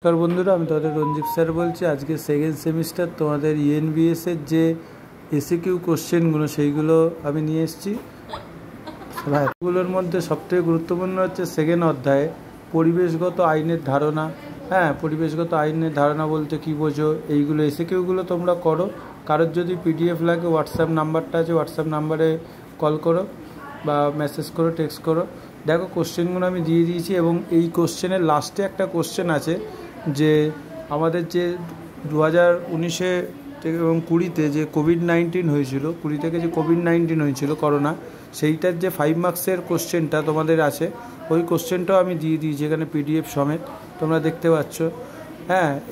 নমস্কার বন্ধুরা, আমি তোমাদের রঞ্জিত স্যার বলছি। আজকে সেকেন্ড সেমিস্টার তোমাদের ইএনবিএস এর যে এসিকিউ কোশ্চেনগুলো সেইগুলো আমি নিয়ে এসেছি। এগুলোর মধ্যে সবথেকে গুরুত্বপূর্ণ হচ্ছে সেকেন্ড অধ্যায়ে পরিবেশগত আইনের ধারণা। পরিবেশগত আইনের ধারণা বলতে কী বোঝো, এইগুলো এসিকিউগুলো তোমরা করো। কারোর যদি পিডিএফ লাগে হোয়াটসঅ্যাপ নাম্বারটা আছে, হোয়াটসঅ্যাপ নাম্বারে কল করো বা মেসেজ করো, টেক্সট করো। দেখো কোশ্চেনগুলো আমি দিয়ে দিয়েছি এবং এই কোশ্চেনের লাস্টে একটা কোশ্চেন আছে যে আমাদের যে 2019 এবং 20 যে কোভিড-19 হয়েছিল, 20 থেকে যে কোভিড-19 হয়েছিল করোনা, সেইটার যে 5 মার্কসের কোশ্চেনটা তোমাদের আছে, ওই কোশ্চেনটাও আমি দিয়ে দিয়েছি এখানে পিডিএফ সমেত, তোমরা দেখতে পাচ্ছ।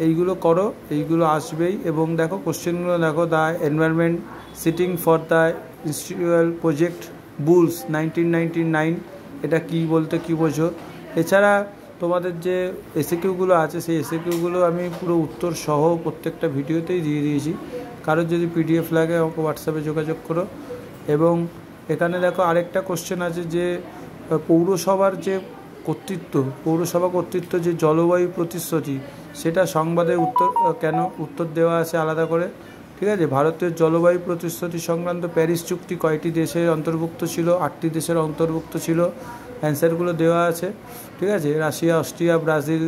এইগুলো করো, এইগুলো আসবেই। এবং দেখো কোশ্চেনগুলো দেখো, the environment siting for the industrial project rules 1999, এটা কি বলতে কী বোঝো। এছাড়া তোমাদের যে এসিকিউগুলো আছে সেই এসিকিউগুলো আমি পুরো উত্তর সহ প্রত্যেকটা ভিডিওতেই দিয়ে দিয়েছি। কারোর যদি পিডিএফ লাগে আমাকে হোয়াটসঅ্যাপে যোগাযোগ করো। এবং এখানে দেখো আরেকটা কোশ্চেন আছে যে পৌরসভার যে পৌরসভা কর্তৃত্ব যে জলবায়ু প্রতিশ্রুতি, সেটা সংবাদে উত্তর দেওয়া আছে আলাদা করে। ঠিক আছে, ভারতের জলবায়ু প্রতিশ্রুতি সংক্রান্ত প্যারিস চুক্তি কয়টি দেশের অন্তর্ভুক্ত ছিল? 8টি দেশের অন্তর্ভুক্ত ছিল। অ্যান্সারগুলো দেওয়া আছে। ঠিক আছে, রাশিয়া, অস্ট্রিয়া, ব্রাজিল,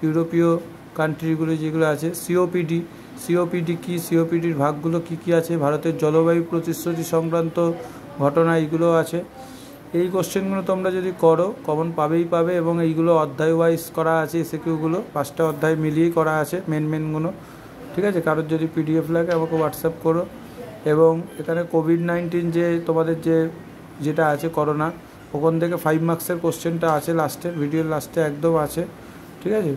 ইউরোপীয় কান্ট্রিগুলো যেগুলো আছে। সিওপিডি কি, সিওপিডির ভাগগুলো কি কি আছে, ভারতের জলবায়ু প্রতিশ্রুতি সংক্রান্ত ঘটনা, এইগুলো আছে। এই কোশ্চেনগুলো তোমরা যদি করো কমন পাবে। এবং এইগুলো অধ্যায় ওয়াইজ করা আছে, এসিকিউগুলো 5টা অধ্যায় মিলিয়েই করা আছে মেনগুলো। ঠিক আছে, কারোর যদি পিডিএফ লাগে আমাকে হোয়াটসঅ্যাপ করো। এবং এখানে কোভিড-19 যে তোমাদের যেটা আছে করোনা, ওখান থেকে 5 মার্কসের কোশ্চেনটা আছে লাস্টে, ভিডিওর লাস্টে একদম আছে। ঠিক আছে।